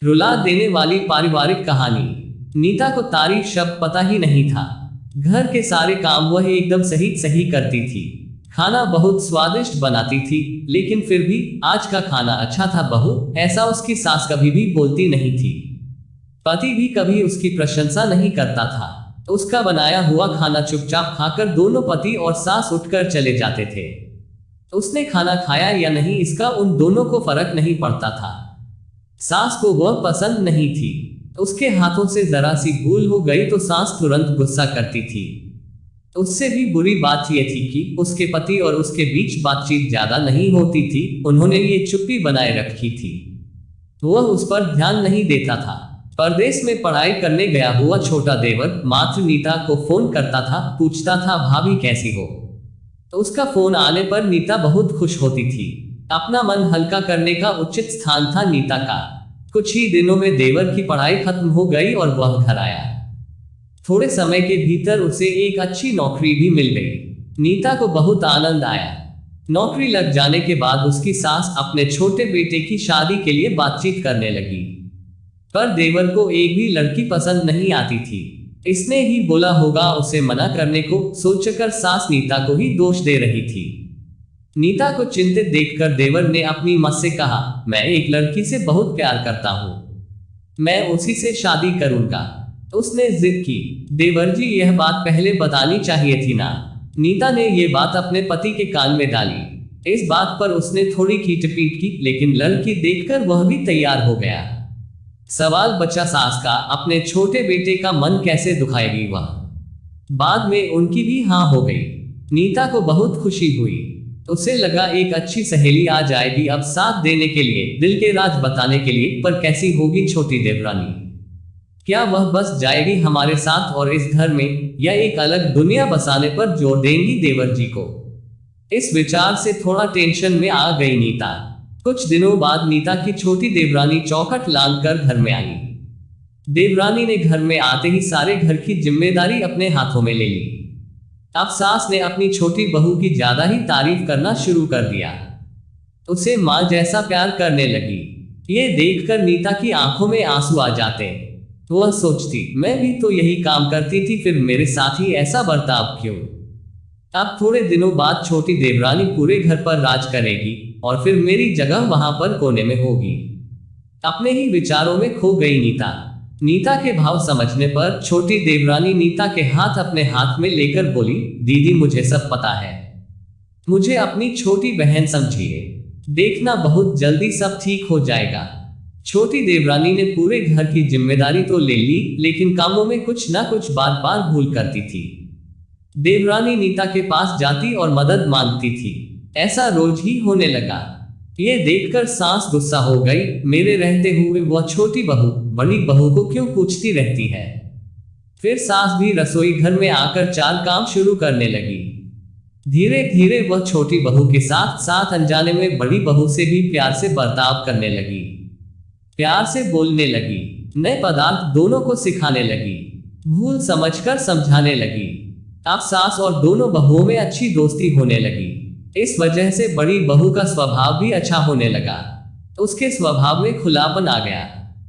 रुला देने वाली पारिवारिक कहानी। नीता को तारीफ शब्द पता ही नहीं था। घर के सारे काम वह एकदम सही सही करती थी। खाना बहुत स्वादिष्ट बनाती थी, लेकिन फिर भी आज का खाना अच्छा था बहू, ऐसा उसकी सास कभी भी बोलती नहीं थी। पति भी कभी उसकी प्रशंसा नहीं करता था। उसका बनाया हुआ खाना चुपचाप खाकर दोनों पति और सास उठकर चले जाते थे। उसने खाना खाया या नहीं इसका उन दोनों को फर्क नहीं पड़ता था। सास को वह पसंद नहीं थी। उसके हाथों से जरा सी भूल हो गई तो सास तुरंत गुस्सा करती थी। उससे भी बुरी बात यह थी कि उसके पति और उसके बीच बातचीत ज्यादा नहीं होती थी। उन्होंने ये चुप्पी बनाए रखी थी। वह उस पर ध्यान नहीं देता था। परदेश में पढ़ाई करने गया हुआ छोटा देवर मात्र नीता को फोन करता था, पूछता था भाभी कैसी हो। तो उसका फोन आने पर नीता बहुत खुश होती थी। अपना मन हल्का करने का उचित स्थान था नीता का। कुछ ही दिनों में देवर की पढ़ाई खत्म हो गई और वह घर आया। थोड़े समय के भीतर उसे एक अच्छी नौकरी भी मिल गई। नीता को बहुत आनंद आया। नौकरी लग जाने के बाद उसकी सास अपने छोटे बेटे की शादी के लिए बातचीत करने लगी। पर देवर को एक भी लड़की पसंद नहीं आती थी। इसने ही बोला होगा उसे मना करने को, सोचकर सास नीता को ही दोष दे रही थी। नीता को चिंतित देखकर देवर ने अपनी मां से कहा, मैं एक लड़की से बहुत प्यार करता हूँ, मैं उसी से शादी करूंगा। उसने जिद की। देवर जी यह बात पहले बतानी चाहिए थी ना। नीता ने यह बात अपने पति के कान में डाली। इस बात पर उसने थोड़ी खींचपीट की, लेकिन लड़की देखकर वह भी तैयार हो गया। सवाल बचा सास का, अपने छोटे बेटे का मन कैसे दुखाएगी वह। बाद में उनकी भी हाँ हो गई। नीता को बहुत खुशी हुई। उसे लगा एक अच्छी सहेली आ जाएगी अब साथ देने के लिए, दिल के राज बताने के लिए। पर कैसी होगी छोटी देवरानी? क्या वह बस जाएगी हमारे साथ और इस घर में, या एक अलग दुनिया बसाने पर जोर देंगी देवर जी को? इस विचार से थोड़ा टेंशन में आ गई नीता। कुछ दिनों बाद नीता की छोटी देवरानी चौखट लांघकर घर में आई। देवरानी ने घर में आते ही सारे घर की जिम्मेदारी अपने हाथों में ले ली। अब सास ने अपनी छोटी बहू की ज्यादा ही तारीफ करना शुरू कर दिया। उसे मां जैसा प्यार करने लगी। ये देखकर नीता की आंखों में आंसू आ जाते। वह सोचती, मैं भी तो यही काम करती थी, फिर मेरे साथ ही ऐसा बर्ताव क्यों? अब थोड़े दिनों बाद छोटी देवरानी पूरे घर पर राज करेगी और फिर मेरी जगह वहां पर कोने में होगी। अपने ही विचारों में खो गई नीता। नीता के भाव समझने पर छोटी देवरानी नीता के हाथ अपने हाथ में लेकर बोली, दीदी मुझे सब पता है, मुझे अपनी छोटी बहन समझिए, देखना बहुत जल्दी सब ठीक हो जाएगा। छोटी देवरानी ने पूरे घर की जिम्मेदारी तो ले ली, लेकिन कामों में कुछ ना कुछ बार बार भूल करती थी। देवरानी नीता के पास जाती और मदद मांगती थी। ऐसा रोज ही होने लगा। ये देखकर सास गुस्सा हो गई। मेरे रहते हुए वह छोटी बहू बड़ी बहू को क्यों पूछती रहती है? फिर सास भी रसोई घर में आकर चार काम शुरू करने लगी। धीरे धीरे वह छोटी बहू के साथ साथ अनजाने में बड़ी बहू से भी प्यार से बर्ताव करने लगी। प्यार से बोलने लगी, नए पदार्थ दोनों को सिखाने लगी, भूल समझकर समझाने लगी। अब सास और दोनों बहुओं में अच्छी दोस्ती होने लगी। इस वजह से बड़ी बहू का स्वभाव भी अच्छा होने लगा। उसके स्वभाव में खुलापन आ गया।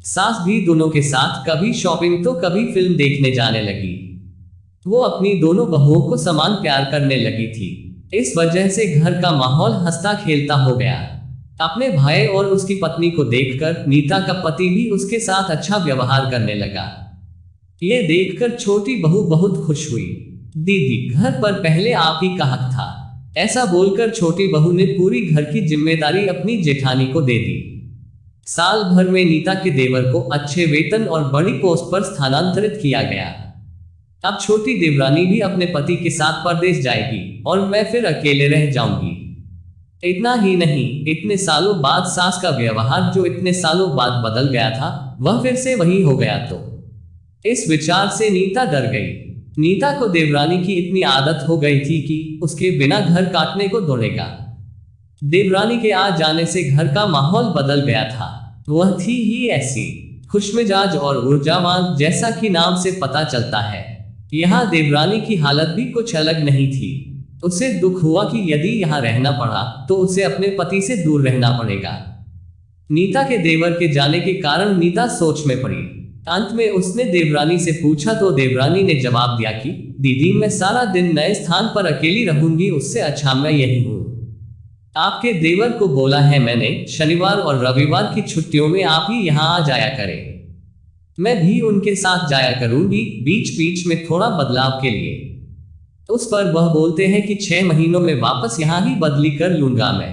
सास भी दोनों के साथ कभी शॉपिंग तो कभी फिल्म देखने जाने लगी। वो अपनी दोनों बहुओं को समान प्यार करने लगी थी। इस वजह से घर का माहौल हंसता खेलता हो गया। अपने भाई और उसकी पत्नी को देखकर नीता का पति भी उसके साथ अच्छा व्यवहार करने लगा। ये देखकर छोटी बहू बहुत खुश हुई। दीदी घर पर पहले आप ही का हक था, ऐसा बोलकर छोटी बहू ने पूरी घर की जिम्मेदारी अपनी जेठानी को दे दी। साल भर में नीता के देवर को अच्छे वेतन और बड़ी पोस्ट पर स्थानांतरित किया गया। अब छोटी देवरानी भी अपने पति के साथ परदेश जाएगी और मैं फिर अकेले रह जाऊंगी। इतना ही नहीं, इतने सालों बाद सास का व्यवहार जो इतने सालों बाद बदल गया था, वह फिर से वही हो गया तो। इस विचार से नीता डर गई। नीता को देवरानी की इतनी आदत हो गई थी कि उसके बिना घर काटने को दौड़ेगा। देवरानी के आ जाने से घर का माहौल बदल गया था। वह थी ही ऐसी खुशमिजाज और ऊर्जावान, जैसा कि नाम से पता चलता है। यहाँ देवरानी की हालत भी कुछ अलग नहीं थी। उसे दुख हुआ कि यदि यहाँ रहना पड़ा तो उसे अपने पति से दूर रहना पड़ेगा। नीता के देवर के जाने के कारण नीता सोच में पड़ी। अंत में उसने देवरानी से पूछा तो देवरानी ने जवाब दिया कि दीदी मैं सारा दिन नए स्थान पर अकेली रहूंगी, उससे अच्छा मैं यही हूँ। आपके देवर को बोला है मैंने, शनिवार और रविवार की छुट्टियों में आप ही यहाँ आ जाया करें। मैं भी उनके साथ जाया करूंगी, बीच बीच में थोड़ा बदलाव के लिए। उस पर वह बोलते हैं कि 6 महीनों में वापस यहाँ ही बदली कर लूंगा मैं।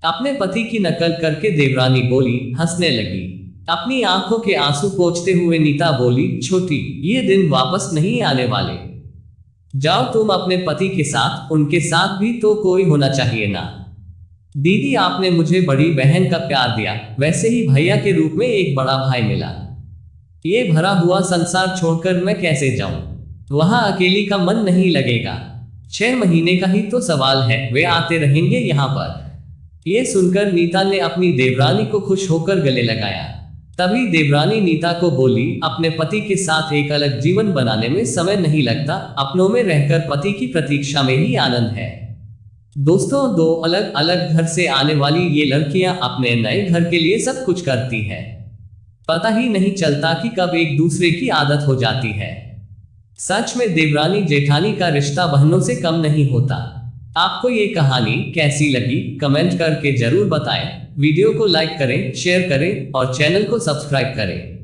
अपने पति की नकल करके देवरानी बोली, हंसने लगी। अपनी आंखों के आंसू पोंछते हुए नीता बोली, छोटी ये दिन वापस नहीं आने वाले। जाओ तुम अपने पति के साथ, उनके साथ भी तो कोई होना चाहिए ना। दीदी आपने मुझे बड़ी बहन का प्यार दिया, वैसे ही भैया के रूप में एक बड़ा भाई मिला। ये भरा हुआ संसार छोड़कर मैं कैसे जाऊं? वहां अकेली का मन नहीं लगेगा। 6 महीने का ही तो सवाल है, वे आते रहेंगे यहाँ पर। ये सुनकर नीता ने अपनी देवरानी को खुश होकर गले लगाया। तभी देवरानी नीता को बोली, अपने पति के साथ एक अलग जीवन बनाने में समय नहीं लगता, अपनों में रहकर पति की प्रतीक्षा में ही आनंद है। दोस्तों, 2 अलग अलग घर से आने वाली ये लड़कियां अपने नए घर के लिए सब कुछ करती है। पता ही नहीं चलता कि कब एक दूसरे की आदत हो जाती है। सच में देवरानी जेठानी का रिश्ता बहनों से कम नहीं होता। आपको ये कहानी कैसी लगी कमेंट करके जरूर बताएं। वीडियो को लाइक करें, शेयर करें और चैनल को सब्सक्राइब करें।